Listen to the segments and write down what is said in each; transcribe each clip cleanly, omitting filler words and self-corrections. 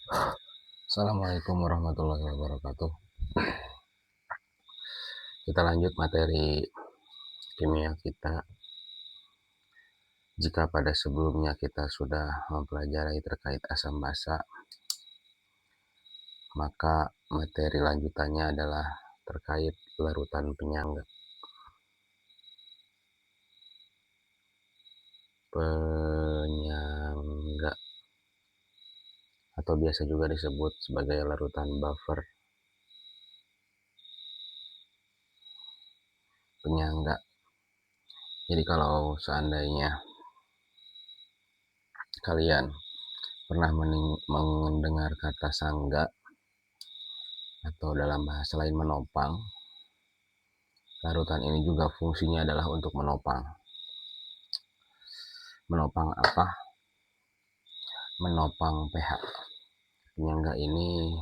Assalamualaikum warahmatullahi wabarakatuh. Kita lanjut materi kimia kita. Jika pada sebelumnya kita sudah mempelajari terkait asam basa, maka materi lanjutannya adalah terkait larutan penyangga. Penyangga atau biasa juga disebut sebagai larutan buffer. Penyangga. Jadi kalau seandainya kalian pernah mendengar kata sangga atau dalam bahasa lain menopang, larutan ini juga fungsinya adalah untuk menopang. Menopang apa? Menopang pH. Penyangga ini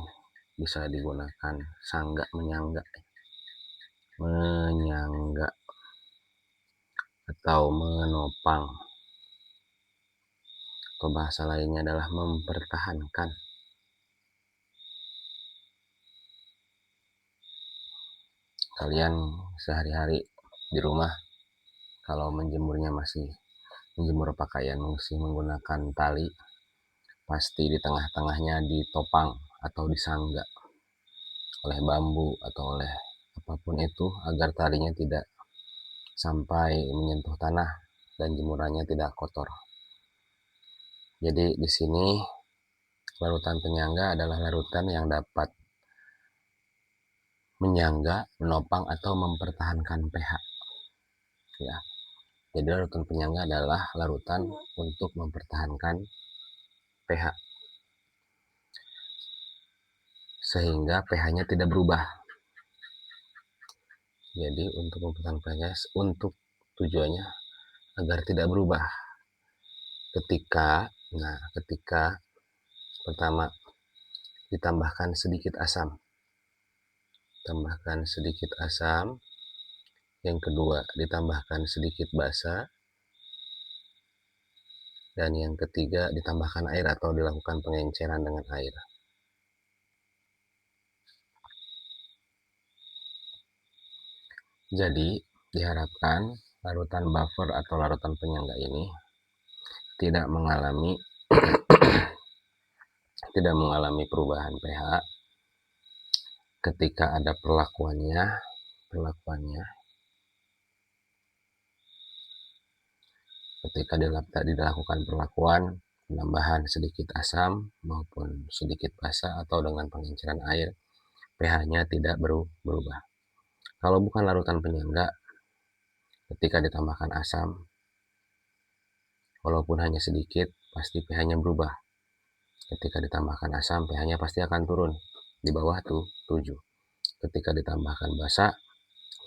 bisa digunakan sangga menyangga atau menopang, atau bahasa lainnya adalah mempertahankan. Kalian sehari-hari di rumah kalau menjemur pakaian masih menggunakan tali, pasti di tengah-tengahnya ditopang atau disangga oleh bambu atau oleh apapun itu agar talinya tidak sampai menyentuh tanah dan jemurannya tidak kotor. Jadi di sini larutan penyangga adalah larutan yang dapat menyangga, menopang atau mempertahankan pH. Ya. Jadi larutan penyangga adalah larutan untuk mempertahankan pH sehingga pH-nya tidak berubah. Jadi untuk mempertahankan pH, untuk tujuannya agar tidak berubah. Ketika pertama ditambahkan sedikit asam. Yang kedua ditambahkan sedikit basa. Dan yang ketiga ditambahkan air atau dilakukan pengenceran dengan air. Jadi diharapkan larutan buffer atau larutan penyangga ini tidak mengalami perubahan pH ketika ada perlakuannya ketika dilakukan perlakuan penambahan sedikit asam maupun sedikit basa atau dengan pengenceran air, pH-nya tidak berubah. Kalau bukan larutan penyangga, ketika ditambahkan asam walaupun hanya sedikit, pasti pH-nya berubah. Ketika ditambahkan asam, pH-nya pasti akan turun di bawah 7. Ketika ditambahkan basa,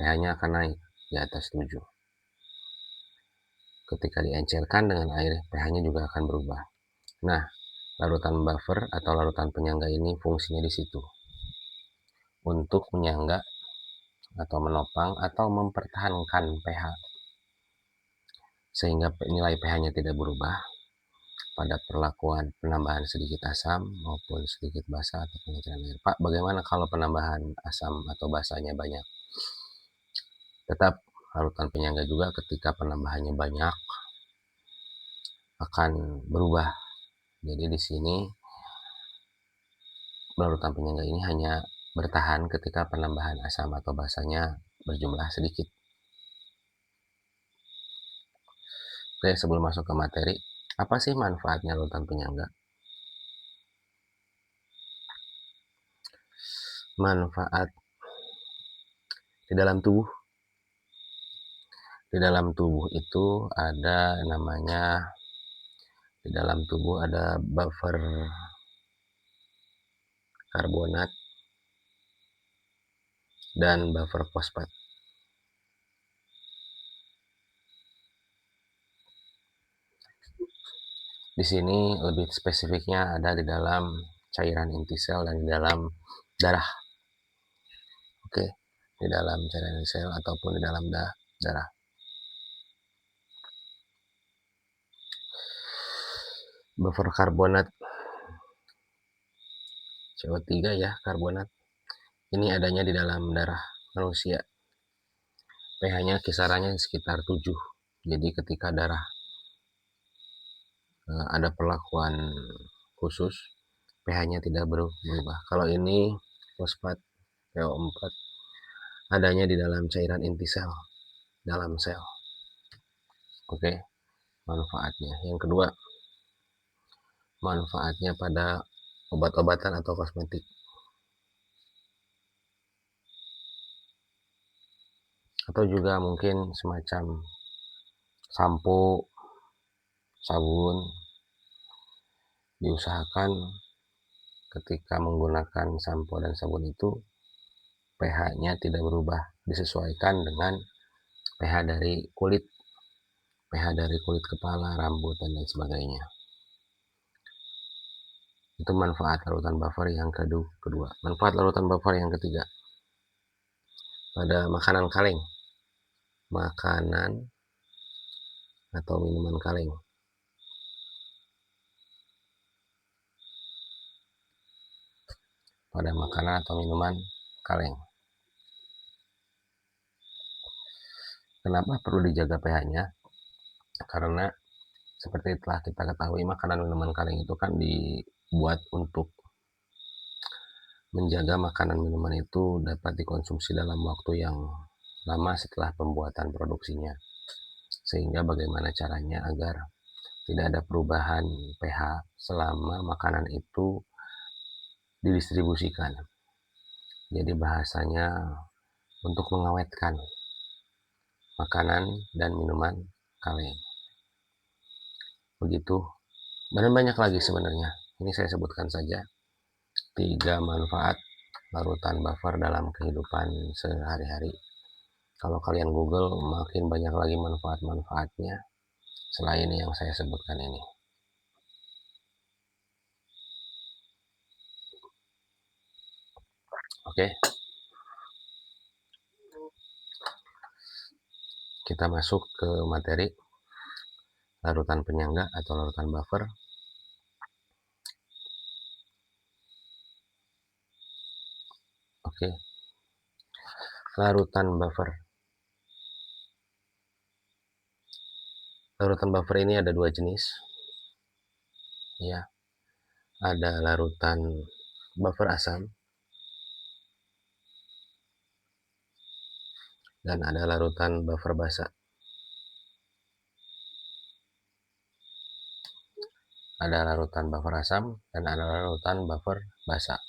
pH-nya akan naik di atas 7. Ketika diencerkan dengan air, pH-nya juga akan berubah. Nah, larutan buffer atau larutan penyangga ini fungsinya di situ. Untuk menyangga atau menopang atau mempertahankan pH. Sehingga nilai pH-nya tidak berubah pada perlakuan penambahan sedikit asam maupun sedikit basa atau pengenceran air. Pak, bagaimana kalau penambahan asam atau basanya banyak? Tetap larutan penyangga juga ketika penambahannya banyak akan berubah. Jadi di sini larutan penyangga ini hanya bertahan ketika penambahan asam atau basanya berjumlah sedikit. Oke, sebelum masuk ke materi, apa sih manfaatnya larutan penyangga? Manfaat di dalam tubuh. Di dalam tubuh itu ada buffer karbonat dan buffer fosfat. Di sini lebih spesifiknya ada di dalam cairan inti sel dan di dalam darah. Oke, di dalam cairan inti sel ataupun di dalam darah. Buffer karbonat CO3 ya, karbonat. Ini adanya di dalam darah manusia. pH-nya kisarannya sekitar 7. Jadi ketika darah ada perlakuan khusus, pH-nya tidak berubah. Kalau ini fosfat PO4 adanya di dalam cairan inti sel, dalam sel. Oke, manfaatnya. Yang kedua, manfaatnya pada obat-obatan atau kosmetik. Atau juga mungkin semacam sampo, sabun. Diusahakan ketika menggunakan sampo dan sabun itu pH-nya tidak berubah, disesuaikan dengan pH dari kulit, pH dari kulit kepala, rambut, dan lain sebagainya. Itu manfaat larutan buffer yang kedua. Manfaat larutan buffer yang ketiga, pada makanan kaleng, makanan atau minuman kaleng. Pada makanan atau minuman kaleng. Kenapa perlu dijaga pH-nya? Karena seperti telah kita ketahui, makanan minuman kaleng itu kan dibuat untuk menjaga makanan minuman itu dapat dikonsumsi dalam waktu yang lama setelah pembuatan produksinya. Sehingga bagaimana caranya agar tidak ada perubahan pH selama makanan itu didistribusikan. Jadi bahasanya untuk mengawetkan makanan dan minuman kaleng. Begitu. Dan banyak lagi sebenarnya. Ini saya sebutkan saja 3 manfaat larutan buffer dalam kehidupan sehari-hari. Kalau kalian Google, makin banyak lagi manfaat-manfaatnya selain yang saya sebutkan ini. Oke. Kita masuk ke materi larutan penyangga atau larutan buffer. Oke. Larutan buffer. Larutan buffer ini ada 2 jenis. Ya. Ada larutan buffer asam dan ada larutan buffer basa. Ada larutan buffer asam dan ada larutan buffer basa.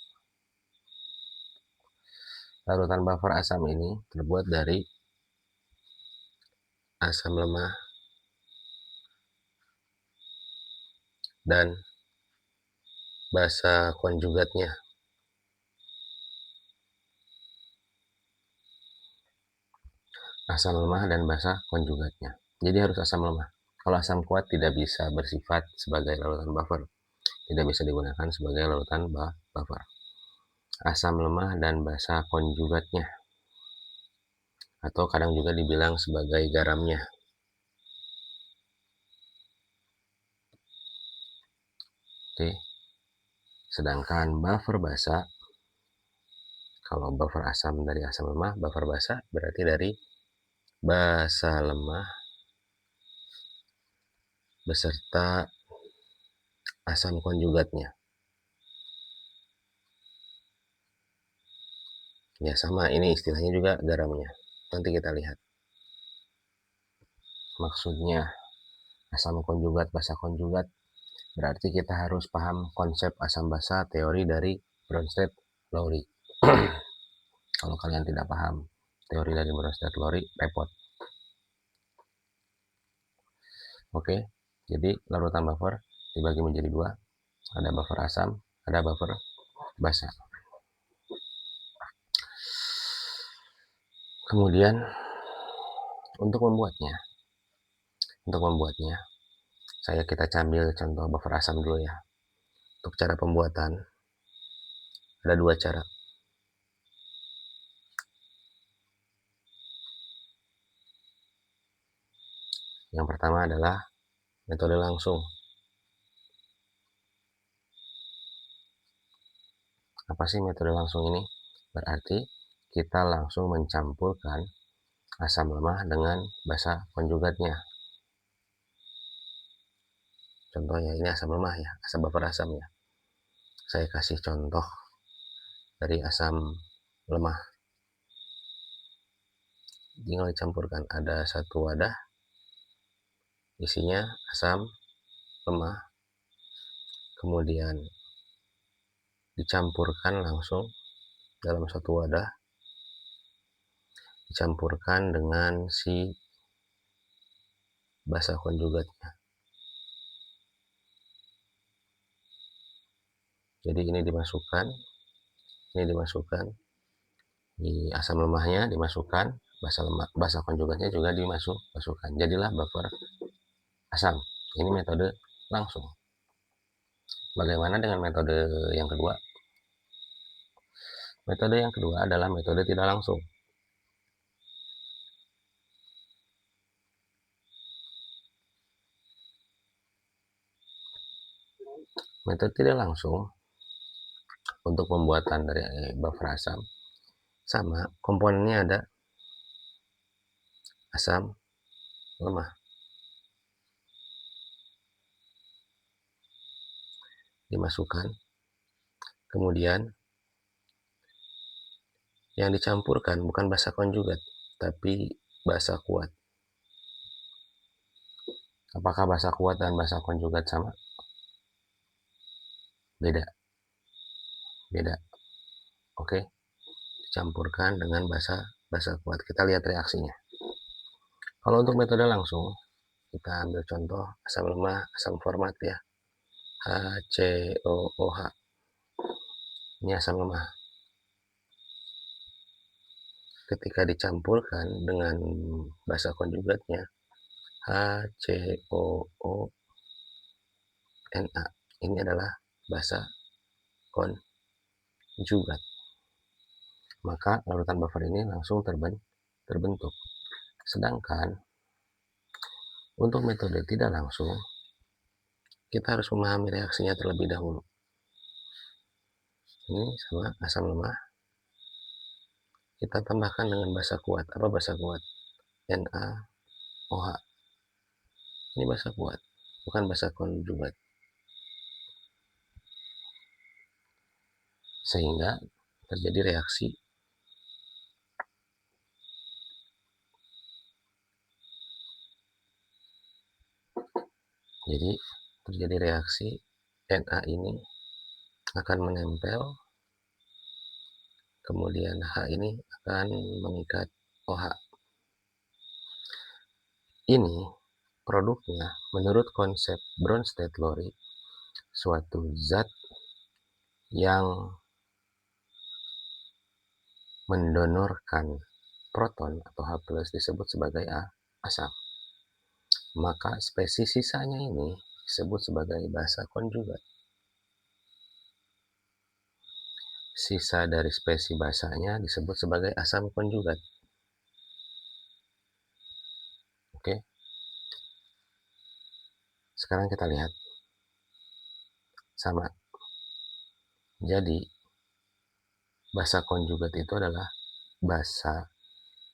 Larutan buffer asam ini terbuat dari asam lemah dan basa konjugatnya. Asam lemah dan basa konjugatnya. Jadi harus asam lemah. Kalau asam kuat tidak bisa bersifat sebagai larutan buffer. Tidak bisa digunakan sebagai larutan buffer. Asam lemah dan basa konjugatnya. Atau kadang juga dibilang sebagai garamnya. Oke. Sedangkan buffer basa, kalau buffer asam dari asam lemah, buffer basa berarti dari basa lemah beserta asam konjugatnya. Ya sama, ini istilahnya juga garamnya. Nanti kita lihat. Maksudnya asam konjugat, basa konjugat, berarti kita harus paham konsep asam basa, teori dari Bronsted-Lowry. Kalau kalian tidak paham teori dari Bronsted-Lowry, repot. Oke, jadi larutan buffer dibagi menjadi 2. Ada buffer asam, ada buffer basa. Kemudian untuk membuatnya, kita ambil contoh buffer asam dulu ya. Untuk cara pembuatan ada 2 cara. Yang pertama adalah metode langsung. Apa sih metode langsung ini? Berarti kita langsung mencampurkan asam lemah dengan basa konjugatnya. Contohnya ini asam lemah ya, asam buffer asam ya. Saya kasih contoh dari asam lemah. Tinggal dicampurkan, ada satu wadah isinya asam lemah, kemudian dicampurkan langsung dalam satu wadah, dicampurkan dengan si basa konjugatnya. Jadi ini dimasukkan, di asam lemahnya dimasukkan, basa konjugatnya juga dimasukkan. Jadilah buffer asam. Ini metode langsung. Bagaimana dengan metode yang kedua? Metode yang kedua adalah metode tidak langsung. Metode tidak langsung untuk pembuatan dari buffer asam sama komponennya ada asam lemah. Dimasukkan, kemudian yang dicampurkan bukan basa konjugat tapi basa kuat. Apakah basa kuat dan basa konjugat sama? Beda. Oke, dicampurkan dengan basa kuat. Kita lihat reaksinya. Kalau untuk metode langsung, kita ambil contoh asam lemah, asam format ya, HCOOH. Ini asam lemah. Ketika dicampurkan dengan basa konjugatnya, HCOONA. Ini adalah basa konjugat. Maka larutan buffer ini langsung terbentuk. Sedangkan untuk metode tidak langsung, kita harus memahami reaksinya terlebih dahulu. Ini sama asam lemah, kita tambahkan dengan basa kuat. Apa basa kuat? NaOH. Ini basa kuat, bukan basa konjugat. Sehingga terjadi reaksi Na ini akan menempel, kemudian H ini akan mengikat OH. Ini produknya menurut konsep Bronsted-Lowry suatu zat yang mendonorkan proton atau H+ disebut sebagai asam. Maka spesies sisanya ini disebut sebagai basa konjugat. Sisa dari spesies basanya disebut sebagai asam konjugat. Oke. Sekarang kita lihat. Sama. Jadi, basa konjugat itu adalah basa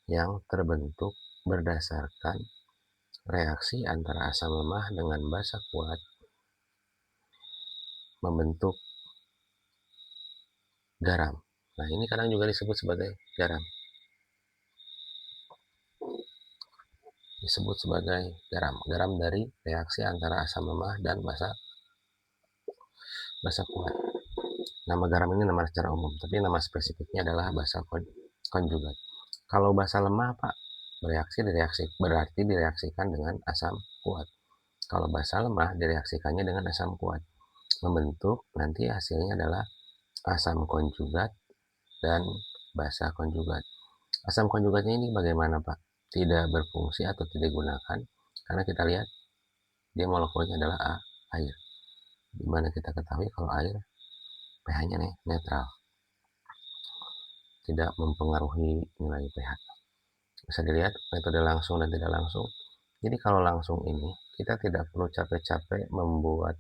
yang terbentuk berdasarkan reaksi antara asam lemah dengan basa kuat membentuk garam. Nah, ini kadang juga disebut sebagai garam. Disebut sebagai garam dari reaksi antara asam lemah dan basa kuat. Nama garam ini nama secara umum, tapi nama spesifiknya adalah basa konjugat. Kalau basa lemah Pak, berarti direaksikan dengan asam kuat. Kalau basa lemah direaksikannya dengan asam kuat. Membentuk nanti hasilnya adalah asam konjugat dan basa konjugat. Asam konjugatnya ini bagaimana Pak? Tidak berfungsi atau tidak digunakan karena kita lihat dia molekulnya adalah air. Dimana kita ketahui kalau air pH-nya netral, tidak mempengaruhi nilai pH. Bisa dilihat metode langsung dan tidak langsung. Jadi kalau langsung ini kita tidak perlu capek-capek membuat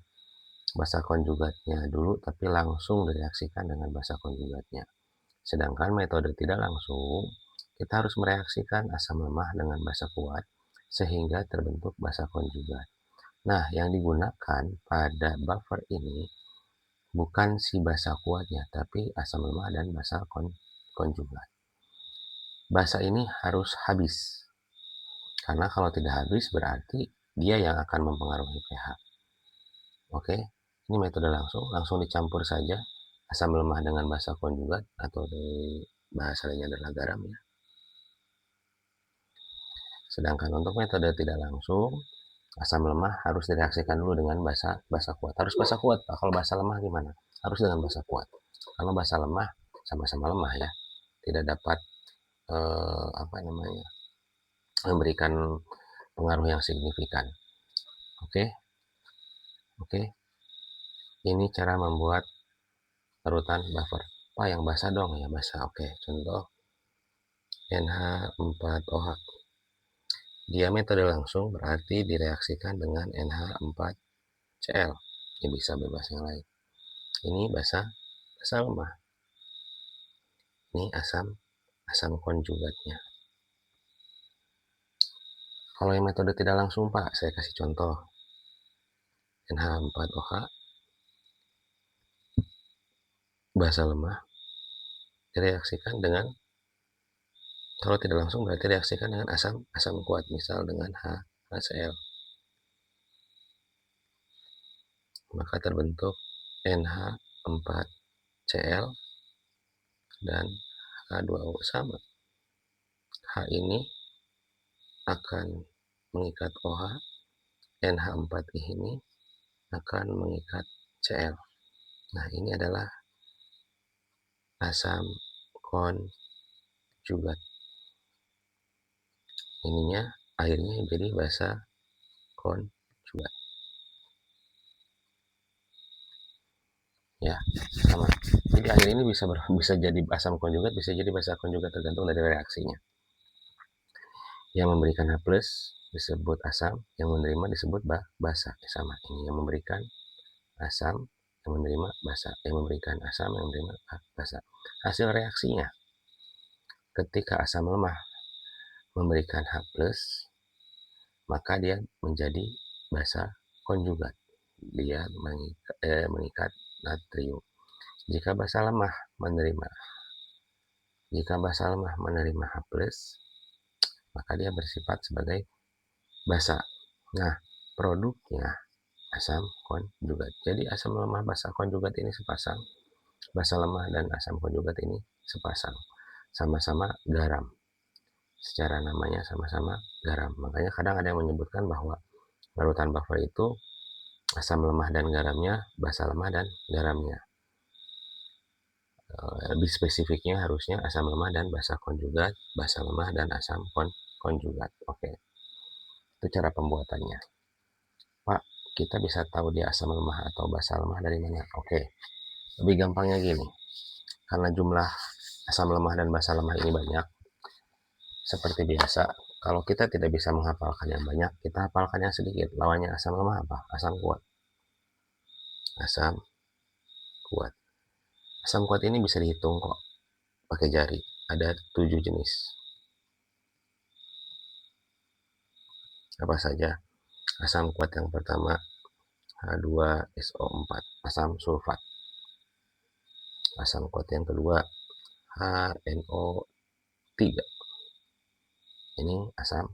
basa konjugatnya dulu, tapi langsung direaksikan dengan basa konjugatnya. Sedangkan metode tidak langsung, kita harus mereaksikan asam lemah dengan basa kuat, sehingga terbentuk basa konjugat. Nah, yang digunakan pada buffer ini bukan si basa kuatnya, tapi asam lemah dan basa konjugat. Basa ini harus habis, karena kalau tidak habis berarti dia yang akan mempengaruhi pH. Oke, ini metode langsung dicampur saja asam lemah dengan basa konjugat, atau di bahasa lainnya adalah garam ya. Sedangkan untuk metode tidak langsung, asam lemah harus direaksikan dulu dengan basa kuat. Harus basa kuat, Pak. Kalau basa lemah gimana? Harus dengan basa kuat. Kalau basa lemah sama-sama lemah ya, tidak dapat memberikan pengaruh yang signifikan. Oke, oke. Ini cara membuat parutan buffer. Pak, yang basah dong ya, basah. Oke, contoh NH4OH. Dia metode langsung berarti direaksikan dengan NH4Cl. Ini bisa bebas yang lain. Ini basa lemah. Ini asam konjugatnya. Kalau yang metode tidak langsung, Pak, saya kasih contoh. NH4OH, basa lemah, direaksikan dengan, kalau tidak langsung berarti direaksikan dengan asam kuat, misal dengan HCl. Maka terbentuk NH4Cl dan H2O sama. H ini akan mengikat OH, NH4 ini akan mengikat Cl. Nah, ini adalah asam konjugat. Ininya airnya jadi basa konjugat. Ya, sama. Jadi air ini bisa jadi asam konjugat, bisa jadi basa konjugat, tergantung dari reaksinya. Yang memberikan H+ disebut asam, yang menerima disebut basa. Sama. Ini yang memberikan asam, yang menerima basa. Yang memberikan asam, yang menerima basa. Hasil reaksinya, ketika asam lemah memberikan H+, maka dia menjadi basa konjugat. Dia mengikat natrium. Jika basa lemah menerima H+, maka dia bersifat sebagai basa. Nah, produknya asam konjugat. Jadi asam lemah basa konjugat ini sepasang, basa lemah dan asam konjugat ini sepasang. Sama-sama garam. Secara namanya sama-sama garam. Makanya kadang ada yang menyebutkan bahwa larutan buffer itu asam lemah dan garamnya, basa lemah dan garamnya. Lebih spesifiknya harusnya asam lemah dan basa konjugat, basa lemah dan asam konjugat. Oke. Itu cara pembuatannya. Pak, kita bisa tahu dia asam lemah atau basa lemah dari mana? Oke. Lebih gampangnya gini. Karena jumlah asam lemah dan basa lemah ini banyak, seperti biasa, kalau kita tidak bisa menghafalkan yang banyak, kita hafalkan yang sedikit. Lawannya asam lemah apa? Asam kuat. Asam kuat. Asam kuat ini bisa dihitung kok pakai jari. Ada 7 jenis. Apa saja? Asam kuat yang pertama H2SO4, asam sulfat. Asam kuat yang kedua HNO3. Ini asam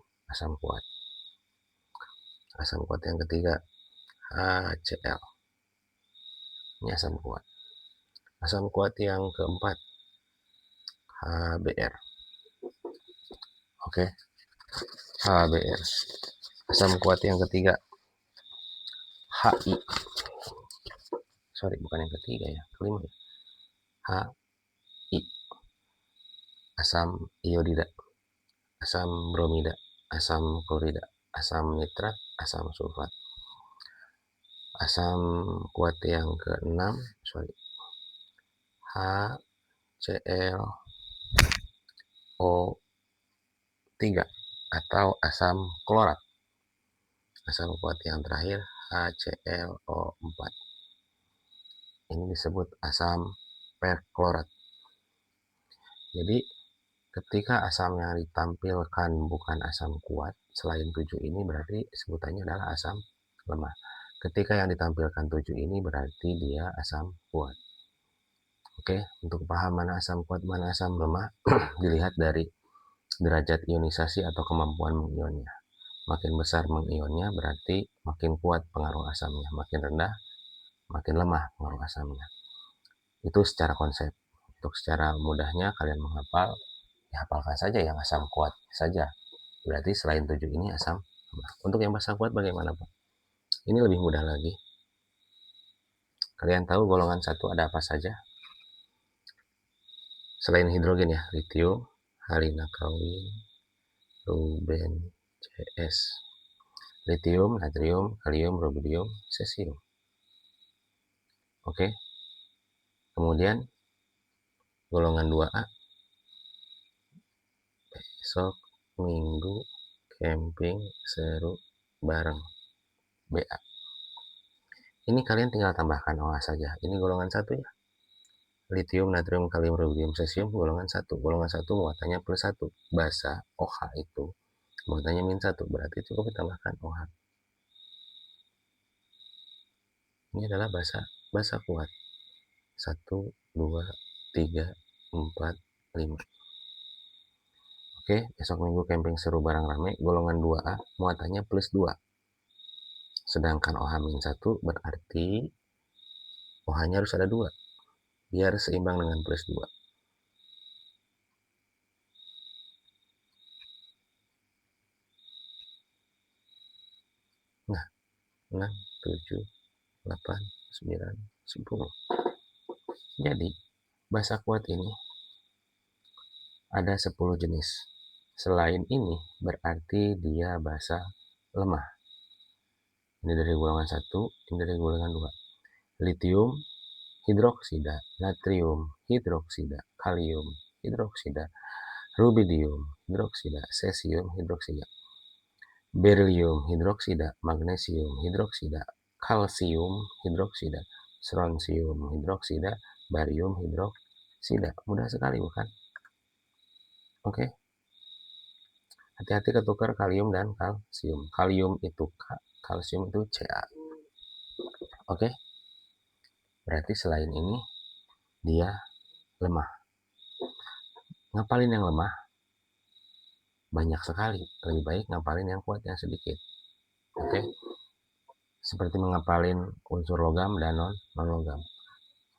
kuat. Asam kuat yang ketiga HCl. Ini asam kuat. Asam kuat yang keempat HBr. Oke. HBr. Asam kuat yang ketiga HI. Sorry, bukan yang ketiga ya, kelima ya. HI. Asam iodida, asam bromida, asam klorida, asam nitrat, asam sulfat. Asam kuat yang keenam, HClO3 atau asam klorat. Asam kuat yang terakhir HClO4. Ini disebut asam perklorat. Jadi ketika asam yang ditampilkan bukan asam kuat, selain 7 ini berarti sebutannya adalah asam lemah. Ketika yang ditampilkan 7 ini berarti dia asam kuat. Oke, untuk paham mana asam kuat, mana asam lemah, dilihat dari derajat ionisasi atau kemampuan mengionnya. Makin besar mengionnya berarti makin kuat pengaruh asamnya, makin rendah makin lemah pengaruh asamnya. Itu secara konsep. Untuk secara mudahnya kalian menghafal, ya hafalkan saja yang asam kuat saja. Berarti selain 7 ini asam lemah. Untuk yang basa kuat bagaimana, Pak? Ini lebih mudah lagi. Kalian tahu golongan 1 ada apa saja? Selain hidrogen ya, litium, halina kawin, ruben, CS. Litium, natrium, kalium, rubidium, cesium. Oke. Kemudian golongan 2A, besok minggu camping seru bareng, BA. Ini kalian tinggal tambahkan OH saja. Ini golongan 1 ya. Litium, natrium, kalium, rubidium, cesium golongan 1. Golongan 1 muatannya plus 1. Basa OH itu muatannya min 1. Berarti cukup ditambahkan OH. Ini adalah basa kuat. 1, 2, 3, 4, 5. Oke, besok minggu camping seru bareng rame. Golongan 2A muatannya plus 2. Sedangkan OH min 1 berarti OH-nya harus ada 2. Biar seimbang dengan plus 2. Nah, 6, 7, 8, 9, 10. Jadi, basa kuat ini ada 10 jenis. Selain ini, berarti dia basa lemah. Ini dari golongan 1, ini dari golongan 2. Litium, hidroksida, natrium, hidroksida, kalium, hidroksida, rubidium, hidroksida, cesium, hidroksida, berilium, hidroksida, magnesium, hidroksida, kalsium, hidroksida, strontium, hidroksida, barium, hidroksida. Mudah sekali bukan? Oke. Hati-hati ketukar kalium dan kalsium. Kalium itu K, kalsium itu Ca. Oke. Berarti selain ini dia lemah. Ngapalin yang lemah banyak sekali. Lebih baik ngapalin yang kuat yang sedikit. Oke. Seperti menghafalin unsur logam dan non-logam.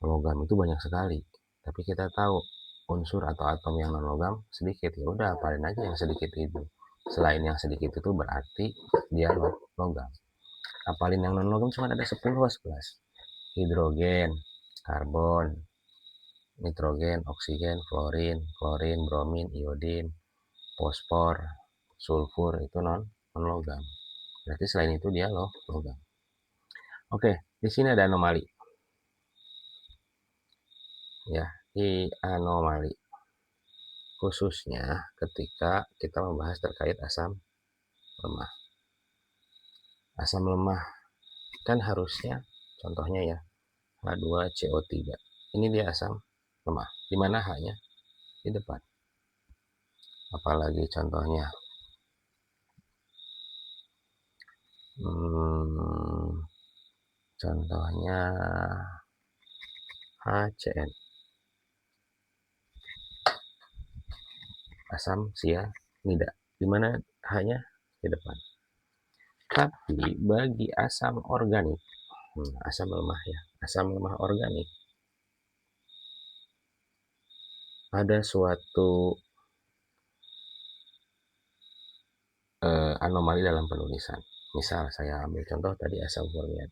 Logam itu banyak sekali. Tapi kita tahu unsur atau atom yang non-logam sedikit. Ya udah hafalin aja yang sedikit itu. Selain yang sedikit itu berarti dia logam. Hafalin yang non-logam cuma ada 10 11. Hidrogen, karbon, nitrogen, oksigen, klorin, bromin, iodin, fosfor, sulfur itu non-logam. Berarti selain itu dia logam. Oke, di sini ada anomali. Ya, di anomali. Khususnya ketika kita membahas terkait asam lemah. Asam lemah kan harusnya contohnya ya H2CO3. Ini dia asam lemah. Di mana H-nya? Di depan. Apalagi contohnya contohnya HCN, asam sianida. Di mana H-nya? Di depan. Tapi bagi asam organik, asam lemah ya, asam lemah organik, ada suatu anomali dalam penulisan. Misal saya ambil contoh tadi asam format,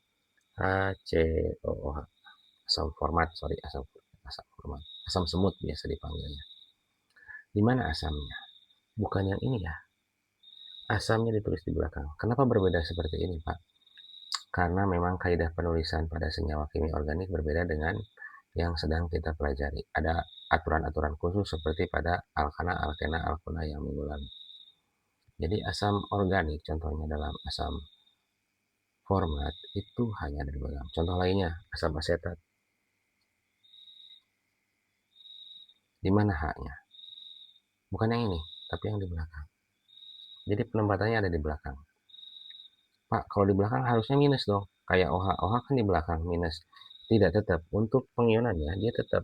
HCOOH, asam format, asam semut biasa dipanggilnya. Di mana asamnya? Bukan yang ini ya. Asamnya ditulis di belakang. Kenapa berbeda seperti ini, Pak? Karena memang kaidah penulisan pada senyawa kimia organik berbeda dengan yang sedang kita pelajari. Ada aturan-aturan khusus seperti pada alkana, alkena, alkona yang minggu lalu. Jadi asam organik contohnya dalam asam format itu hanya ada 2 gram. Contoh lainnya asam asetat Di mana H-nya? Bukan yang ini, tapi yang di belakang. Jadi penempatannya ada di belakang. Pak, kalau di belakang harusnya minus dong. Kayak OH. OH kan di belakang, minus. Tidak, tetap. Untuk pengionannya, dia tetap.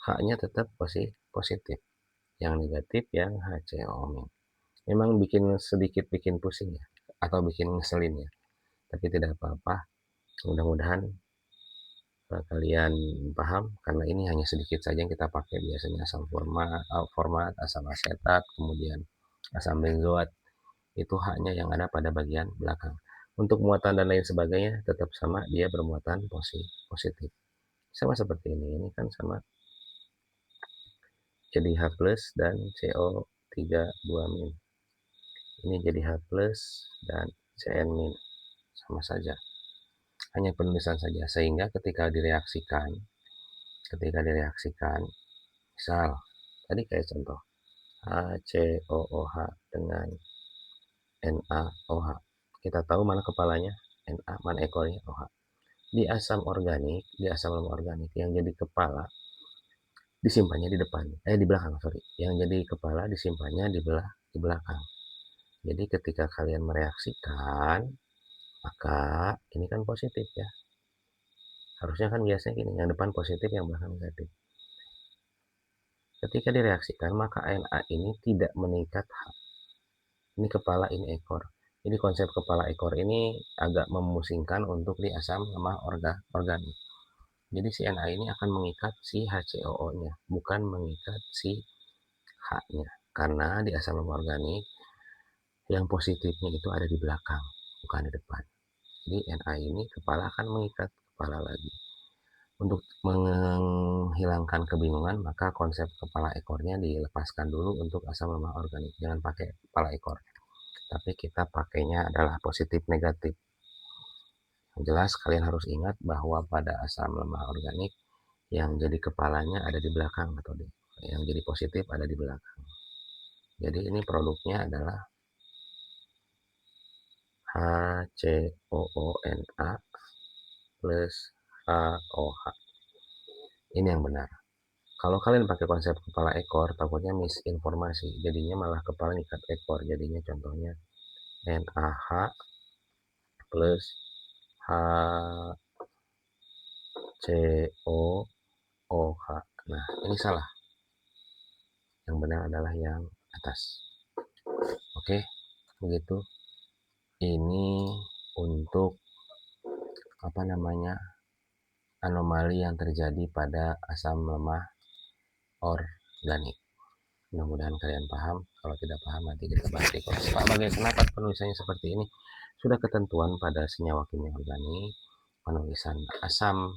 H-nya tetap positif. Yang negatif yang HCO-. Memang sedikit bikin pusing ya. Atau bikin ngeselin ya. Tapi tidak apa-apa. Mudah-mudahan kalian paham, karena ini hanya sedikit saja yang kita pakai. Biasanya asam format, asam asetat, kemudian asam benzoat. Itu haknya yang ada pada bagian belakang. Untuk muatan dan lain sebagainya tetap sama, dia bermuatan positif. Sama seperti ini kan sama, jadi H plus dan CO3 2-. Ini jadi H plus dan Cn-, sama saja. Hanya penulisan saja, sehingga ketika direaksikan, misal tadi kayak contoh HCOOH dengan NaOH, kita tahu mana kepalanya Na, mana ekornya OH. Di asam lemah organik yang jadi kepala disimpannya di belakang, yang jadi kepala disimpannya di belakang. Jadi ketika kalian mereaksikan, maka ini kan positif ya. Harusnya kan biasanya gini, yang depan positif, yang belakang negatif. Ketika direaksikan, maka Na ini tidak meningkat H. Ini kepala, ini ekor. Jadi konsep kepala ekor ini agak memusingkan untuk di asam lemah organik. Jadi si Na ini akan mengikat si HCOO-nya, bukan mengikat si H-nya. Karena di asam lemah organik, yang positifnya itu ada di belakang, bukan di depan. Jadi Na ini kepala akan mengikat kepala lagi. Untuk menghilangkan kebingungan, maka konsep kepala ekornya dilepaskan dulu untuk asam lemah organik. Jangan pakai kepala ekor, tapi kita pakainya adalah positif negatif. Yang jelas kalian harus ingat bahwa pada asam lemah organik, yang jadi kepalanya ada di belakang, atau yang jadi positif ada di belakang. Jadi ini produknya adalah HCOONA plus HOH. Ini yang benar. Kalau kalian pakai konsep kepala ekor, takutnya misinformasi. Jadinya malah kepala ikat ekor. Jadinya contohnya NaH plus HCOOH. Nah, ini salah. Yang benar adalah yang atas. Oke, begitu. Ini untuk anomali yang terjadi pada asam lemah organik. Mudah-mudahan kalian paham. Kalau tidak paham, nanti kita bahas di kelas. Pak, kenapa penulisannya seperti ini? Sudah ketentuan pada senyawa kimia organik, penulisan asam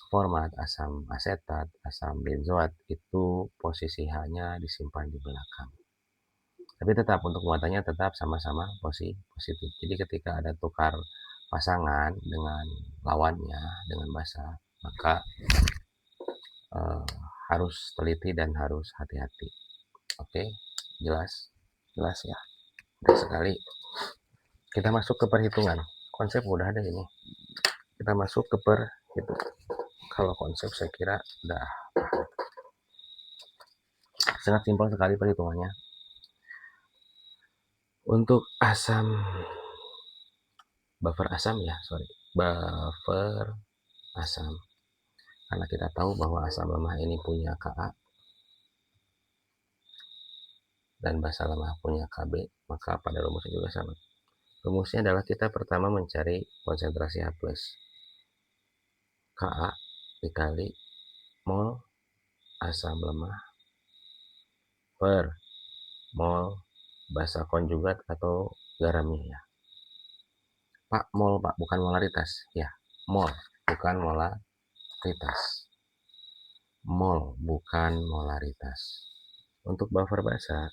format, asam asetat, asam benzoat, itu posisi H-nya disimpan di belakang. Tapi tetap untuk muatannya tetap sama-sama positif. Jadi ketika ada tukar pasangan dengan lawannya, dengan basa, maka harus teliti dan harus hati-hati. Oke, jelas ya. Mudah sekali. Kita masuk ke perhitungan. Konsep udah ada ini. Kita masuk ke perhitungan. Kalau konsep saya kira udah sangat simpel sekali perhitungannya. Untuk buffer asam, karena kita tahu bahwa asam lemah ini punya Ka dan basa lemah punya Kb, maka pada rumusnya juga sama. Rumusnya adalah kita pertama mencari konsentrasi H+. Ka dikali mol asam lemah per mol basa konjugat atau garamnya ya. Pak, mol Pak, bukan molaritas ya. Mol, bukan molaritas. Mol, bukan molaritas. Untuk buffer basa,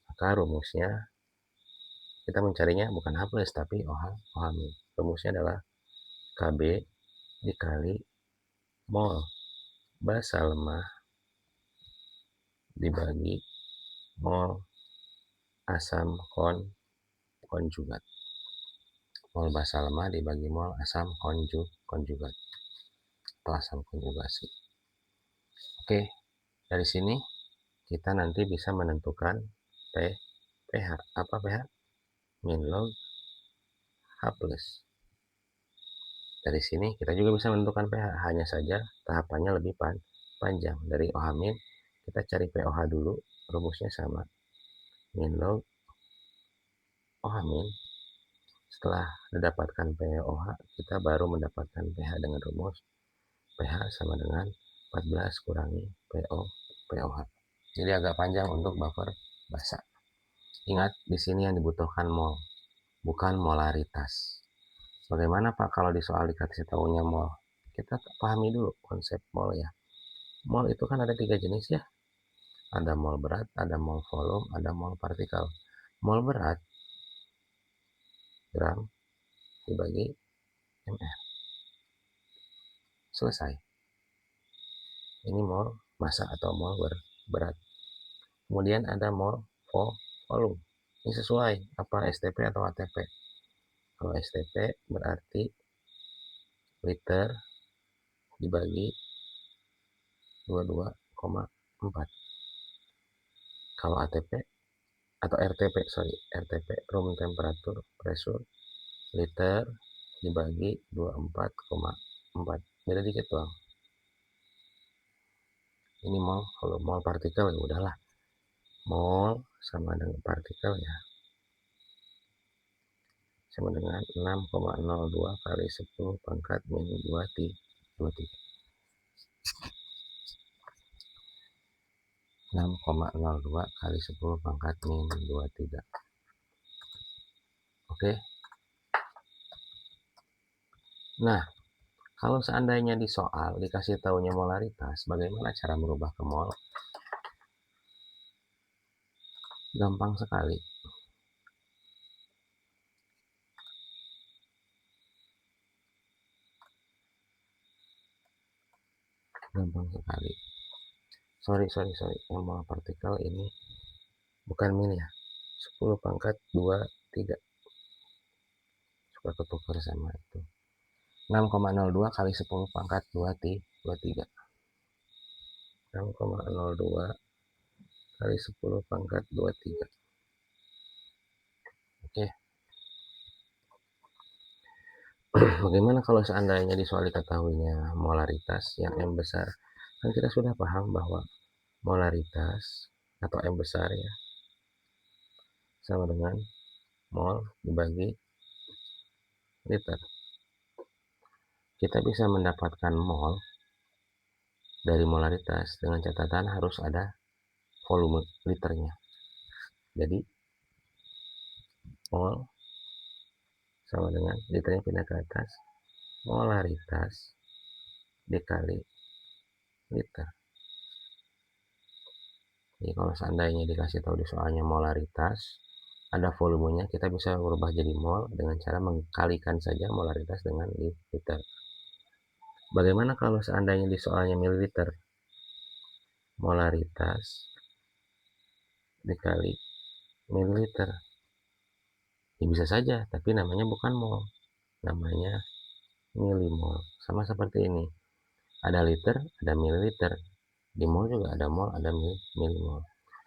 maka rumusnya kita mencarinya bukan H+, tapi OH-. Rumusnya adalah Kb dikali mol basa lemah dibagi mol asam konjugat. Mol basa lemah dibagi mol asam konjugat atau asam konjugasi. Oke, dari sini kita nanti bisa menentukan pH. Apa pH? Min log H+. Dari sini kita juga bisa menentukan pH, hanya saja tahapannya lebih panjang. Dari OH- kita cari pOH dulu, rumusnya sama. Min log OH-. Setelah mendapatkan pOH, kita baru mendapatkan pH dengan rumus pH sama dengan 14 kurangi pOH. Jadi agak panjang untuk buffer basa. Ingat, di sini yang dibutuhkan mol, bukan molaritas. Bagaimana Pak kalau di soal dikasih tahunya mol? Kita pahami dulu konsep mol ya. Mol itu kan ada 3 jenis ya. Ada mol berat, ada mol volume, ada mol partikel. Mol berat gram dibagi ml. Selesai. Ini mol massa atau mol berat. Kemudian ada mol volume. Ini sesuai apa STP atau ATP. Kalau STP berarti liter dibagi 22,4. Kalau ATP atau RTP, room temperature pressure, liter dibagi 24,4. Beda dikit doang. Ini mol, kalau mol partikel ya udahlah. Mol sama dengan partikel ya. Sama dengan 6,02 kali 10 pangkat min 23. 6,02 kali 10 pangkat min 23. Oke. Nah, kalau seandainya di soal dikasih tahunya molaritas, bagaimana cara merubah ke mol? Gampang sekali. Gampang sekali. Sorry. Yang mol partikel ini bukan min ya. 10 pangkat 23. Suka ketukar sama itu. 6,02 kali 10 pangkat 23. 6,02 kali 10 pangkat 23. Oke. Bagaimana kalau seandainya di soal diketahuinya molaritas yang M besar? Kan kita sudah paham bahwa molaritas atau M besar ya sama dengan mol dibagi liter. Kita bisa mendapatkan mol dari molaritas dengan catatan harus ada volume liternya. Jadi mol sama dengan liternya pindah ke atas, molaritas dikali liter. Jadi kalau seandainya dikasih tahu di soalnya molaritas, ada volumenya, kita bisa berubah jadi mol dengan cara mengkalikan saja molaritas dengan liter. Bagaimana kalau seandainya di soalnya mililiter? Molaritas dikali mililiter. Ya bisa saja, tapi namanya bukan mol. Namanya milimol. Sama seperti ini. Ada liter, ada mililiter. Di mol juga ada mol, ada milimol.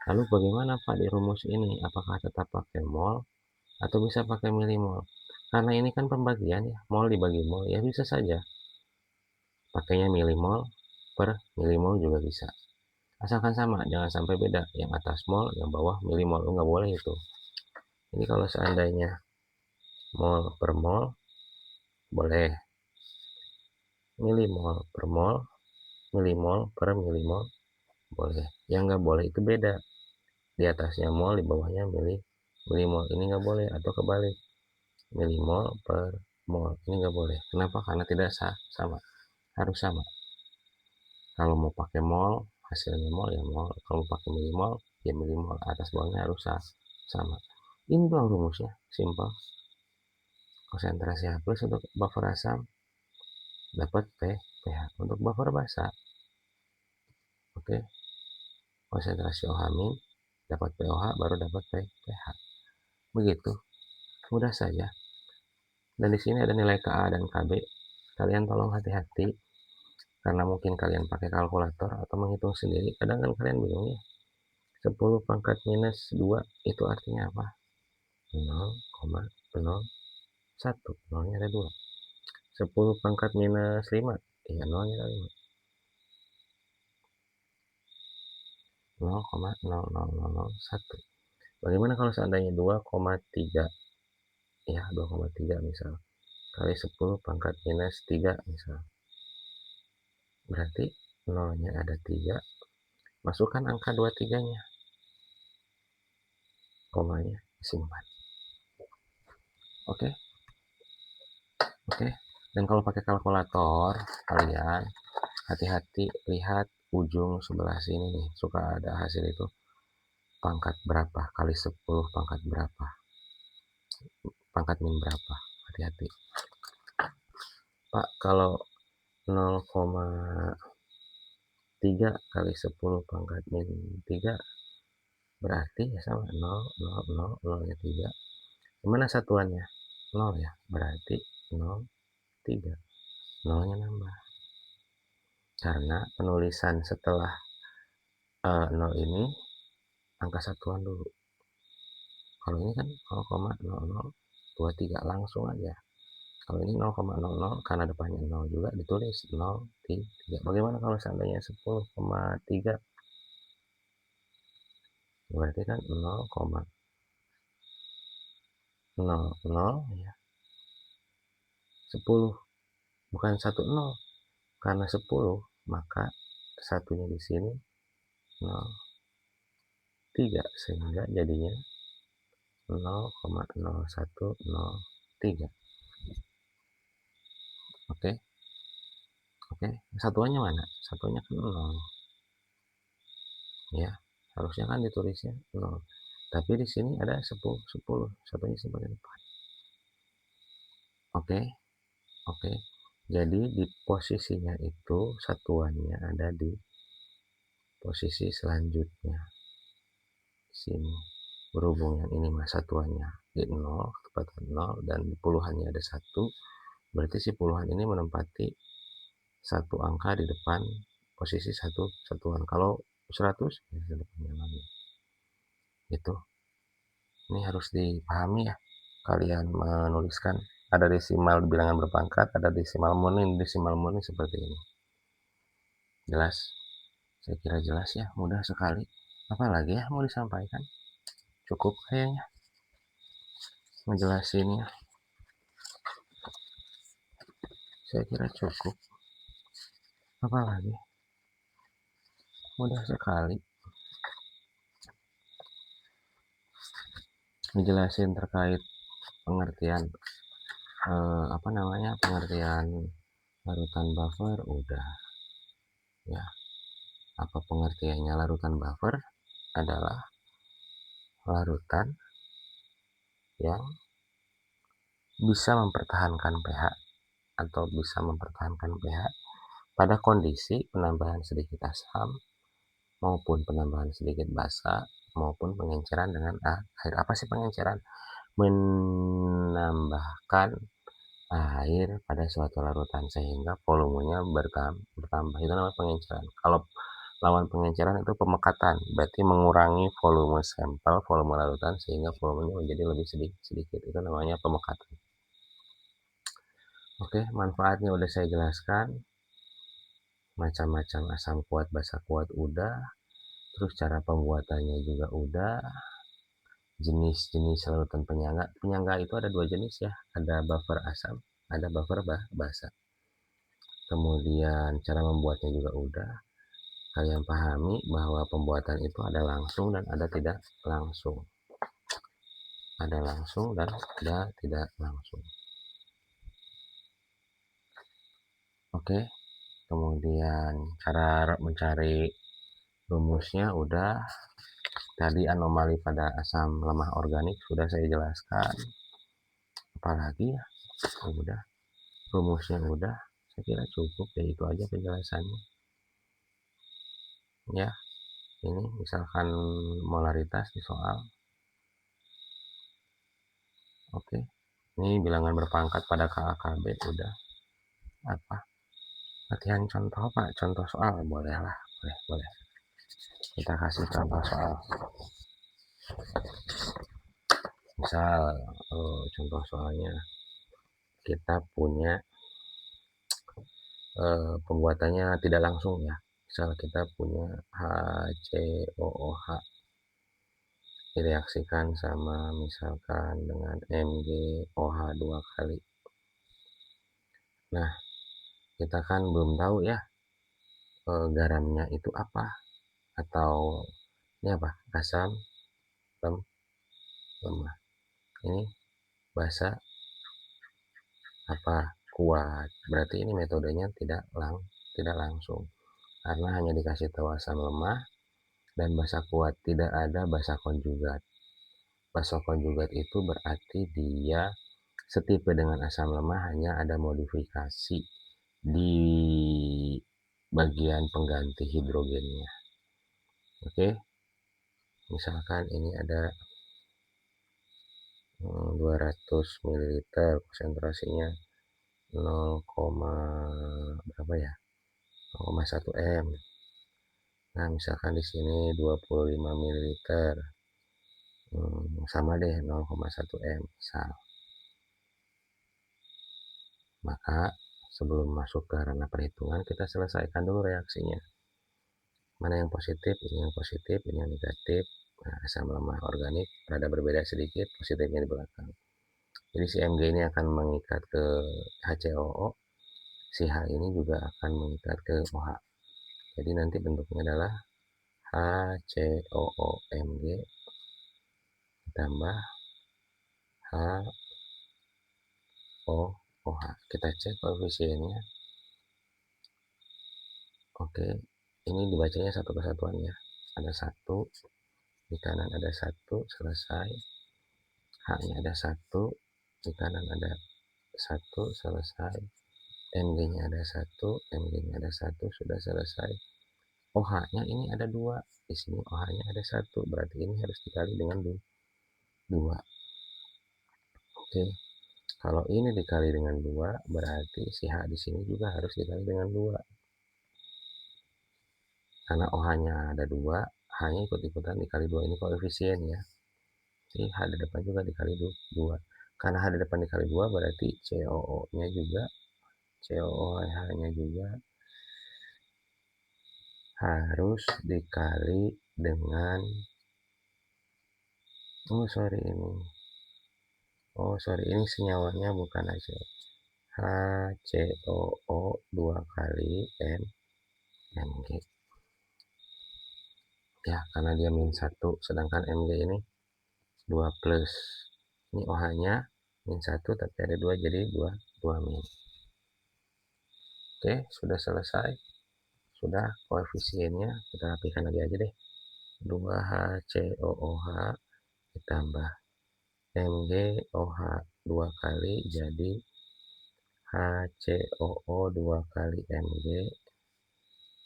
Lalu bagaimana Pak di rumus ini? Apakah tetap pakai mol atau bisa pakai milimol? Karena ini kan pembagian ya, mol dibagi mol, ya bisa saja. Pakainya milimol per milimol juga bisa. Asalkan sama, jangan sampai beda. Yang atas mol, yang bawah milimol. Nggak boleh itu. Jadi kalau seandainya mol per mol, boleh. Milimol per mol, milimol per milimol, boleh. Yang nggak boleh itu beda. Di atasnya mol, di bawahnya milimol. Ini nggak boleh. Atau kebalik. Milimol per mol. Ini nggak boleh. Kenapa? Karena tidak sama. Harus sama. Kalau mau pakai mol, hasilnya mol ya mol. Kalau mau pakai milimol, ya milimol. Atas bawahnya harus sama. Ini doang rumusnya. Simple. Konsentrasi H+ untuk buffer asam dapat pH. Untuk buffer basa, oke, konsentrasi OH- dapat pOH baru dapat pH. Begitu. Mudah saja. Dan di sini ada nilai KA dan KB. Kalian tolong hati-hati karena mungkin kalian pakai kalkulator atau menghitung sendiri. Kadang kan kalian bingung ya. 10 pangkat minus 2 itu artinya apa? 0,01. Nolnya ada 2. 10 pangkat minus 5. Ya, nolnya ada 5. 0,00001. Bagaimana kalau seandainya 2,3? Ya, 2,3 misal. Kali 10 pangkat minus 3 misal. Berarti nolnya ada 3. Masukkan angka 23-nya. Komanya simpan. Oke? Oke. Dan kalau pakai kalkulator, kalian hati-hati lihat ujung sebelah sini nih. Suka ada hasil itu. Pangkat berapa kali 10 pangkat berapa. Pangkat min berapa. Hati-hati. Pak, kalau 0,3 kali 10 pangkat min 3 berarti ya sama 0 ya 3. Gimana satuannya? 0 ya, berarti 0, 3. Nolnya nambah. Karena penulisan setelah 0 ini angka satuan dulu. Kalau ini kan 0,0023 langsung aja. Kalau ini 0,00 karena depannya 0 juga ditulis 0,3. Bagaimana kalau seandainya 10,3? Berarti kan 0,00 ya. 10 bukan 10 karena 10 maka satunya di sini 0,3 sehingga jadinya 0,0103. Oke. Oke, satuannya mana? Satuannya kan 0. Ya, harusnya kan ditulisnya 0. Tapi di sini ada 10, satunya simpan di depan. Oke. Oke. Jadi di posisinya itu satuannya ada di posisi selanjutnya. Sini. Berhubung yang ini mah satuannya di 0, ketepatan 0 dan di puluhannya ada 1. Berarti si puluhan ini menempati satu angka di depan posisi satuan. Kalau 100 ya di depannya lagi. Itu. Ini harus dipahami ya. Kalian menuliskan ada desimal bilangan berpangkat, ada desimal murni seperti ini. Jelas? Saya kira jelas ya, mudah sekali. Apalagi ya mau disampaikan? Cukup kayaknya ngejelasinnya. Saya kira cukup. Apalagi? Mudah sekali. Ngejelasin terkait pengertian pengertian larutan buffer udah ya. Apa pengertiannya larutan buffer? Adalah larutan yang bisa mempertahankan pH atau bisa mempertahankan pH pada kondisi penambahan sedikit asam maupun penambahan sedikit basa maupun pengenceran dengan air. Apa sih pengenceran? Menambahkan air pada suatu larutan sehingga volumenya bertambah. Itu namanya pengenceran. Kalau lawan pengenceran itu pemekatan, berarti mengurangi volume sampel, volume larutan sehingga volumenya menjadi lebih sedikit. Itu namanya pemekatan. Oke, manfaatnya udah saya jelaskan. Macam-macam asam kuat, basa kuat udah. Terus cara pembuatannya juga udah. Jenis-jenis larutan penyangga. Penyangga itu ada 2 jenis ya. Ada buffer asam, ada buffer basa. Kemudian cara membuatnya juga udah. Kalian pahami bahwa pembuatan itu ada langsung dan ada tidak langsung. Ada langsung dan ada tidak langsung. Oke. Kemudian cara mencari rumusnya udah. Tadi anomali pada asam lemah organik sudah saya jelaskan. Apalagi ya? Udah. Rumusnya udah. Saya kira cukup ya, itu aja penjelasannya. Ya. Ini misalkan molaritas di soal. Oke. Ini bilangan berpangkat pada KAKB udah. Apa? Latihan contoh Pak, contoh soal boleh lah, boleh. Kita kasih contoh soal. Misal contoh soalnya kita punya pembuatannya tidak langsung ya. Misal kita punya HCOOH direaksikan sama misalkan dengan MgOH 2 kali. Nah, kita kan belum tahu ya garamnya itu apa, atau ini apa, asam lemah. Ini basa apa, kuat. Berarti ini metodenya tidak langsung, karena hanya dikasih tahu asam lemah dan basa kuat, tidak ada basa konjugat. Basa konjugat itu berarti dia setipe dengan asam lemah, hanya ada modifikasi di bagian pengganti hidrogennya. Oke, misalkan ini ada 200 ml, konsentrasinya 0, berapa ya, 0,1 m. Nah, misalkan di sini 25 ml, sama deh 0,1 m misal. Maka sebelum masuk ke ranah perhitungan, kita selesaikan dulu reaksinya. Mana yang positif, ini yang positif, ini yang negatif. Nah, asam lemah organik rada berbeda sedikit, positifnya di belakang. Jadi si Mg ini akan mengikat ke HCOO, si H ini juga akan mengikat ke OH. Jadi nanti bentuknya adalah HCOOMg ditambah HOOH. Kita cek koefisiennya. Oke, ini dibacanya satu kesatuan ya. Ada 1, di kanan ada 1, selesai. H-nya ada 1, di kanan ada 1, selesai. Mg-nya ada 1, Mg-nya ada 1, sudah selesai. OH-nya ini ada 2, di sini OH-nya ada 1, berarti ini harus dikali dengan 2. Oke, kalau ini dikali dengan 2, berarti si H di sini juga harus dikali dengan 2. Karena OH-nya ada 2, H-nya ikut-ikutan dikali 2, ini koefisien ya. Jadi H di depan juga dikali 2. Karena H di depan dikali 2, berarti COO-nya juga, COOH-nya juga harus dikali dengan, ini senyawanya bukan HCOO 2 kali Mg. Ya, karena dia min 1, sedangkan Mg ini 2 plus. Ini OH-nya min 1, tapi ada 2, jadi 2 min. Oke, sudah selesai. Sudah koefisiennya, kita rapikan lagi aja deh. 2HCOOH ditambah MgOH 2 kali, jadi HCOO 2 kali Mg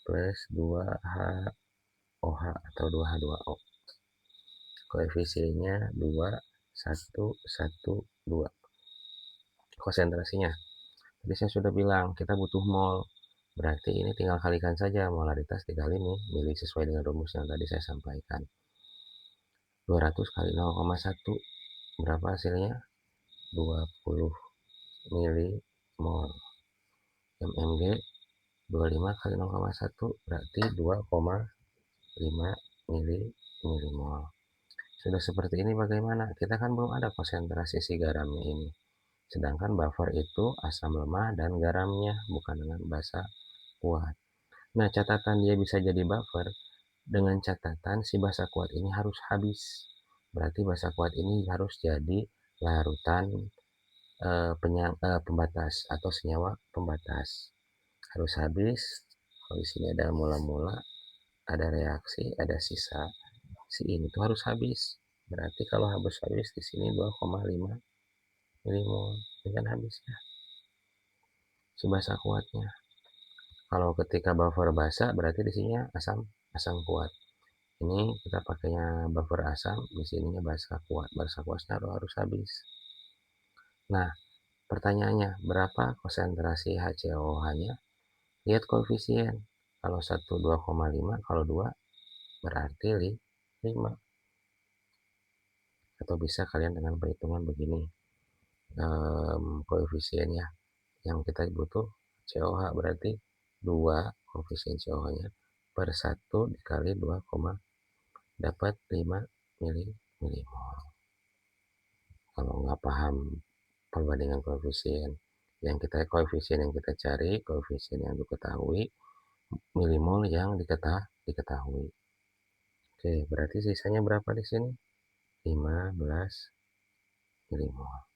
plus 2HOH atau 2H2O. Koefisiennya 2, 1, 1, 2. Konsentrasinya, tadi saya sudah bilang kita butuh mol. Berarti ini tinggal kalikan saja, molaritas dikali nih, mili sesuai dengan rumus yang tadi saya sampaikan. 200 kali 0,1, berapa hasilnya? 20 milimol. Mg 25 kali 0,1 berarti 2,5 milimol. Sudah seperti ini bagaimana? Kita kan belum ada konsentrasi si garamnya ini. Sedangkan buffer itu asam lemah dan garamnya, bukan dengan basa kuat. Nah, catatan dia bisa jadi buffer dengan catatan si basa kuat ini harus habis. Berarti basa kuat ini harus jadi larutan pembatas atau senyawa pembatas. Harus habis. Kalau di sini ada mula-mula, ada reaksi, ada sisa. Si ini tuh harus habis. Berarti kalau habis di sini 2,5 milimol. Ini kan habis ya. Si basa kuatnya. Kalau ketika buffer basa berarti di sini asam kuat. Ini kita pakainya buffer asam, di sininya basa kuat. Basa kuatnya harus habis. Nah, pertanyaannya, berapa konsentrasi HCOH-nya? Lihat koefisien. Kalau 1 2,5, kalau 2 berarti 5. Atau bisa kalian dengan perhitungan begini. Koefisiennya yang kita butuh COH berarti 2 koefisien COH-nya per 1 dikali 2, dapat 5 milimol. Kalau nggak paham perbandingan koefisien yang kita cari, koefisien yang diketahui, milimol yang diketahui. Oke, berarti sisanya berapa di sini? 15 milimol.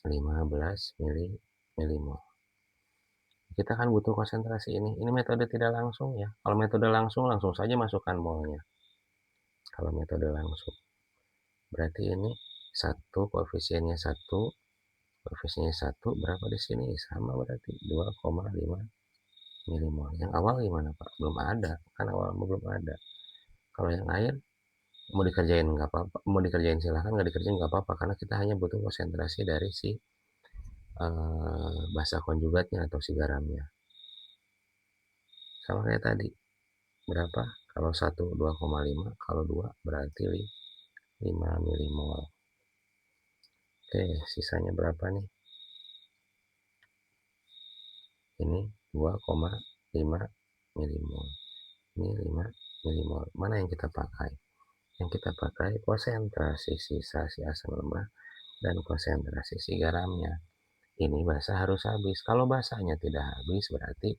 15 milimol. Kita kan butuh konsentrasi ini. Ini metode tidak langsung ya. Kalau metode langsung saja masukkan molnya. Kalau metode langsung. Berarti ini 1 koefisiennya 1, koefisiennya 1 berapa di sini? Sama berarti 2,5 milimol. Yang awal gimana Pak? Belum ada. Kan awal belum ada. Kalau yang air mau dikerjain nggak apa-apa, mau dikerjain silahkan, nggak dikerjain nggak apa-apa, karena kita hanya butuh konsentrasi dari si basa konjugatnya atau si garamnya. Sama kayak tadi, berapa? Kalau 1 2,5, kalau 2 berarti 5 milimol. Oke, sisanya berapa nih? Ini 2,5 milimol. Ini 5 milimol. Mana yang kita pakai? Yang kita pakai konsentrasi sisa si asam lemah dan konsentrasi si garamnya. Ini basa harus habis. Kalau basanya tidak habis berarti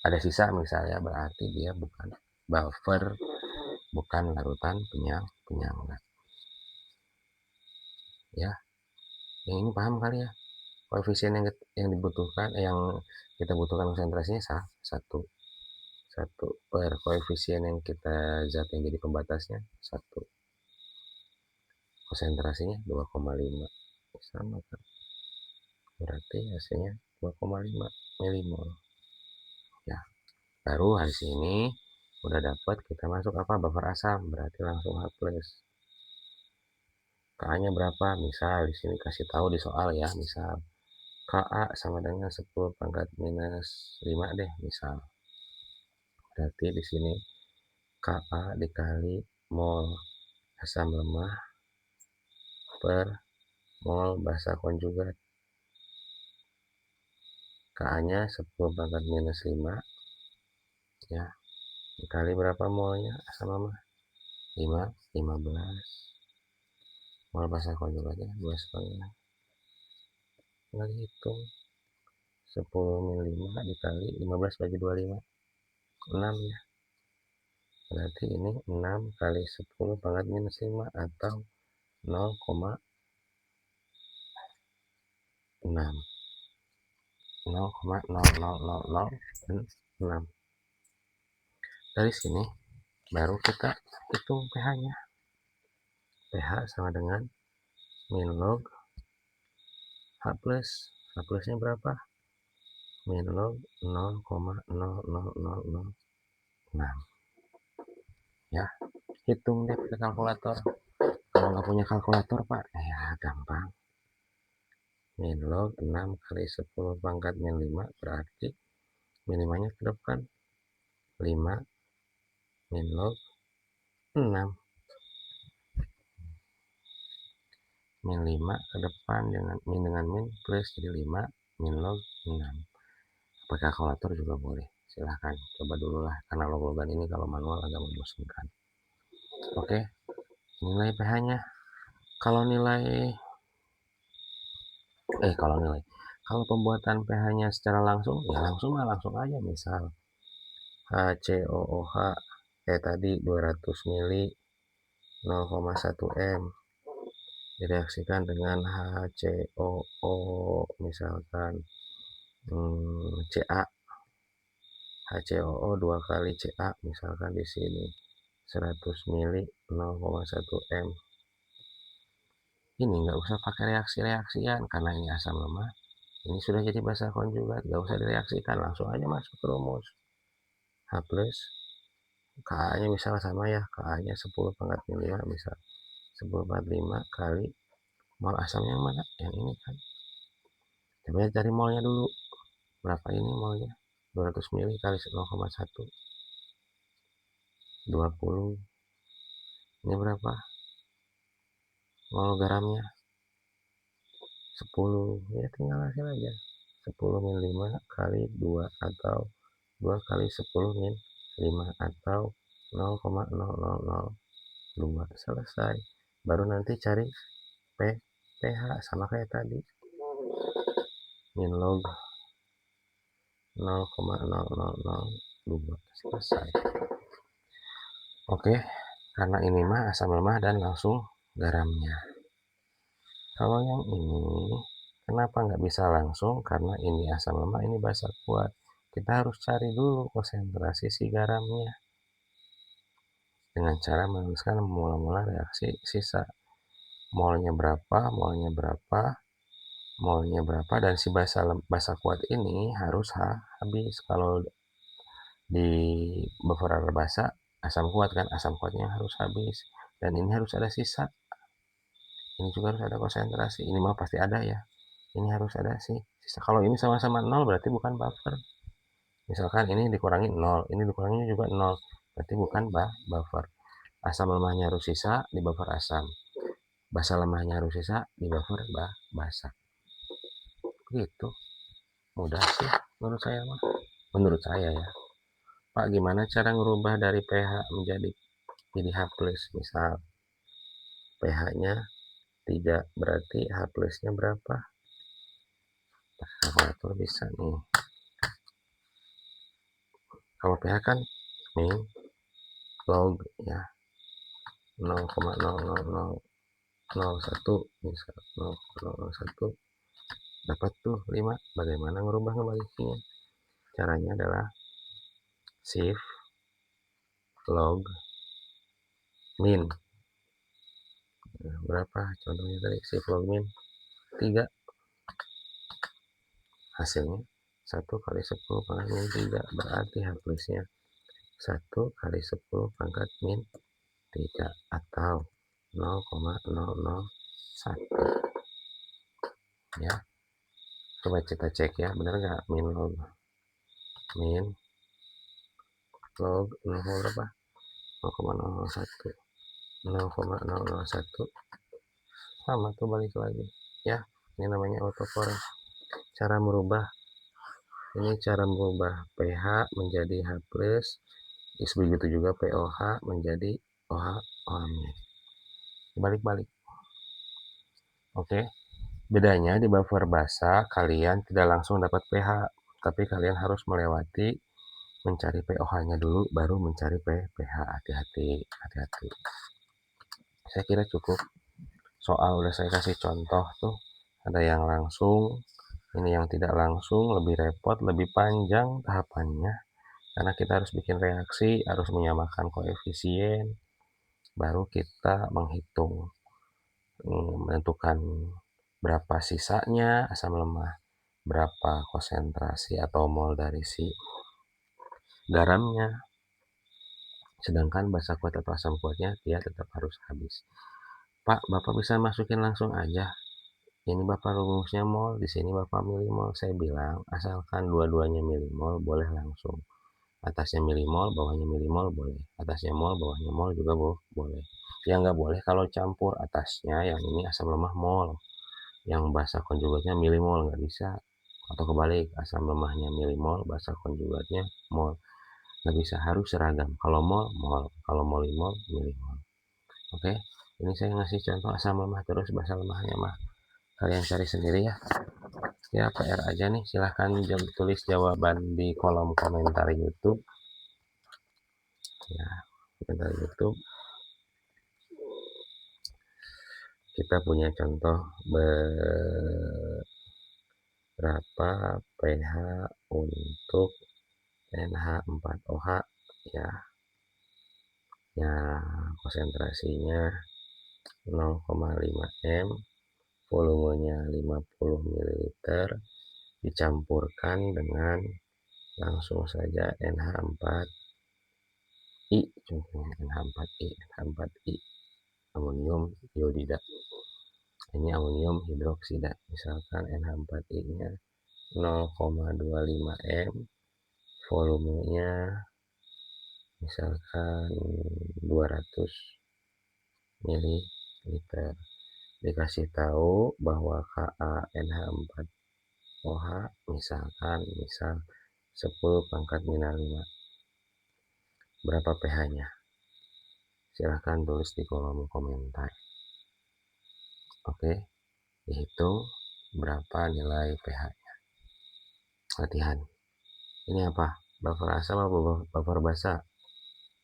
ada sisa misalnya, berarti dia bukan buffer, bukan larutan penyangga. Ya, yang ini paham kali ya? Koefisien yang dibutuhkan, yang kita butuhkan konsentrasinya satu per koefisien yang kita zat yang jadi pembatasnya 1, konsentrasinya 2,5, sama kan? Berarti hasilnya 2,5 milimol. Ya, baru hasil ini udah dapat, kita masuk apa? Buffer asam, berarti langsung H+. Ka-nya berapa? Misal di sini kasih tahu di soal ya, misal Ka sama dengan 10 pangkat minus 5 deh, misal. Berarti di sini Ka dikali mol asam lemah per mol basa konjugat. Ka-nya 10 pangkat minus 5 ya, dikali berapa molnya asam lemah? 15. Mol basa konjugatnya 2,5. Tinggal hitung 10 min 5 dikali 15 bagi 25, 6 ya. Berarti ini 6 kali 10 pangkat minus 5 atau 0,6. 0,00006. Dari sini baru kita hitung pH-nya. pH sama dengan min log H+. H+-nya berapa? Min log 0,00006. Ya, hitung deh pakai kalkulator. Kalau nggak punya kalkulator Pak, ya gampang. Min log 6 kali 10 pangkat min 5 berarti minimanya ke depan 5 min log 6. Min 5 ke depan dengan min plus, jadi 5 min log 6. Pakai kalkulator juga boleh, silahkan coba dulu lah, karena log-logan ini kalau manual agak membosankan. Oke, nilai pH-nya. Kalau pembuatan pH-nya secara langsung ya langsung aja, misal HCOOH kayak tadi 200 mili 0,1 M direaksikan dengan HCOO misalkan Ca, HCOO 2 kali Ca misalkan di sini 100 mili 0,1 M. Ini nggak usah pakai reaksi-reaksian karena ini asam lemah. Ini sudah jadi basa konjugat, nggak usah direaksikan, langsung aja masuk ke rumus. H plus Ka-nya misal sama ya, Ka-nya 10 pangkat min 5 misal 10 pangkat 5 kali Mol asamnya yang mana? Yang ini kan. Coba cari molnya dulu. Berapa ini molnya? 200 ml kali 0,1. 20. Ini berapa? Mol garamnya 10. Ya tinggal hasil aja. 10 min 5 kali 2 atau 2 kali 10 min 5 atau 0,0002. Selesai. Baru nanti cari pH sama kayak tadi. Min log 0,0002. Selesai. Oke, karena ini mah asam lemah dan langsung garamnya. Kalau yang ini, kenapa nggak bisa langsung? Karena ini asam lemah, ini basa kuat. Kita harus cari dulu konsentrasi si garamnya dengan cara menuliskan mula-mula reaksi sisa. Molnya berapa, molnya berapa, molnya berapa, dan si basa kuat ini harus habis. Kalau di buffer air basa, asam kuat kan, asam kuatnya harus habis. Dan ini harus ada sisa. Ini juga harus ada konsentrasi. Ini mah pasti ada ya. Ini harus ada sih sisa. Kalau ini sama-sama 0 berarti bukan buffer. Misalkan ini dikurangi 0, ini dikurangi juga 0, berarti bukan buffer. Asam lemahnya harus sisa di buffer asam. Basa lemahnya harus sisa di buffer basa. Gitu. Mudah sih menurut saya mah. Menurut saya ya. Pak, gimana cara ngerubah dari pH menjadi jadi H+? Misal pH-nya 3, berarti H plusnya berapa? Kalkulator bisa nih. Kalau pH kan min log ya 0,00001 misal 0,001 dapat tuh 5. Bagaimana ngerubah ngebalikinnya? Caranya adalah shift log min. Nah, berapa contohnya tadi? Shift log min 3. Hasilnya 1 kali 10 pangkat min 3, berarti H plusnya 1 kali 10 pangkat min 3 atau 0,001 ya. Coba kita cek ya, benar nggak? Min log 0 berapa? 0,001 0,001 sama tuh, balik lagi ya. Ini namanya autocorrect. Cara merubah pH menjadi H+, begitu juga POH menjadi OH. Balik-balik. Oke. Bedanya di buffer basa kalian tidak langsung dapat pH, tapi kalian harus melewati mencari pOH-nya dulu baru mencari pH. Hati-hati. Saya kira cukup. Soal udah saya kasih contoh tuh, ada yang langsung, ini yang tidak langsung, lebih repot, lebih panjang tahapannya karena kita harus bikin reaksi, harus menyamakan koefisien, baru kita menghitung, menentukan berapa sisanya asam lemah, berapa konsentrasi atau mol dari si garamnya. Sedangkan basa kuat atau asam kuatnya dia tetap harus habis. Pak, Bapak bisa masukin langsung aja. Ini Bapak rumusnya mol, di sini Bapak milimol. Saya bilang, asalkan dua-duanya milimol boleh langsung. Atasnya milimol, bawahnya milimol boleh. Atasnya mol, bawahnya mol juga boleh. Yang nggak boleh kalau campur atasnya yang ini asam lemah mol, yang basa konjugatnya milimol, nggak bisa. Atau kebalik, asam lemahnya milimol, basa konjugatnya mol. Nggak bisa, harus seragam. Kalau mol, kalau molimol, milimol. Oke, ini saya ngasih contoh asam lemah, terus basa lemahnya mah kalian cari sendiri ya. Ya, PR aja nih, silahkan tulis jawaban di kolom komentar YouTube ya. Komentar YouTube kita punya contoh berapa pH untuk NH4OH ya. Ya, konsentrasinya 0,5 M, volumenya 50 ml, dicampurkan dengan langsung saja NH4I, contohnya NH4I, amonium iodida. Ini amonium hidroksida, misalkan NH4I-nya 0,25 M, volumenya misalkan 200 ml. Dikasih tahu bahwa KaNH4OH misal 10⁻5. Berapa pH-nya? Silahkan tulis di kolom komentar. Oke, dihitung berapa nilai pH-nya. Latihan. Ini apa? Buffer asam atau buffer basa?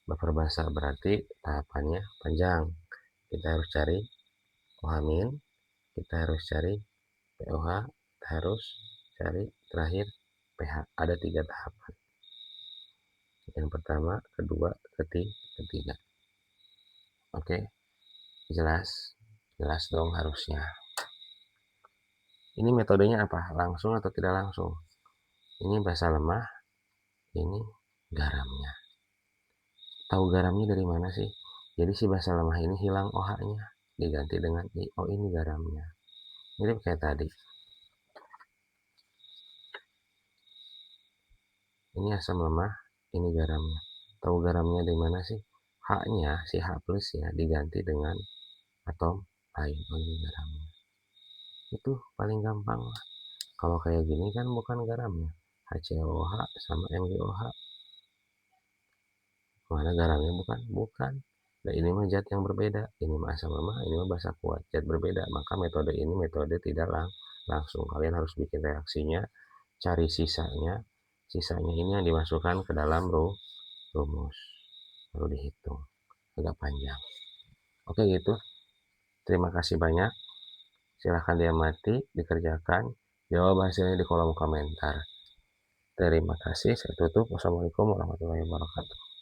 Buffer basa berarti tahapannya panjang. Kita harus cari OH-, kita harus cari POH, kita harus cari terakhir pH. Ada 3 tahapan. Yang pertama, kedua, ketiga. Oke, jelas dong harusnya. Ini metodenya apa? Langsung atau tidak langsung? Ini basa lemah, ini garamnya. Tahu garamnya dari mana sih? Jadi si basa lemah ini hilang OH-nya, diganti dengan I. Oh, ini garamnya. Mirip kayak tadi. Ini asam lemah, ini garamnya. Tahu garamnya dari mana sih? H-nya, si H plus ya, diganti dengan atom lain. Oh, ini garamnya. Itu paling gampang lah. Kalau kayak gini kan bukan garamnya, HCOH sama MgOH. Mana garamnya? Bukan. Nah, ini mah zat yang berbeda. Ini mah asam lemah, ini mah basa kuat. Zat berbeda. Maka metode ini metode tidak langsung. Kalian harus bikin reaksinya, cari sisanya. Sisanya ini yang dimasukkan ke dalam rumus. Lalu dihitung. Agak panjang. Oke gitu. Terima kasih banyak. Silahkan diamati, dikerjakan. Jawab hasilnya di kolom komentar. Terima kasih. Saya tutup. Wassalamualaikum warahmatullahi wabarakatuh.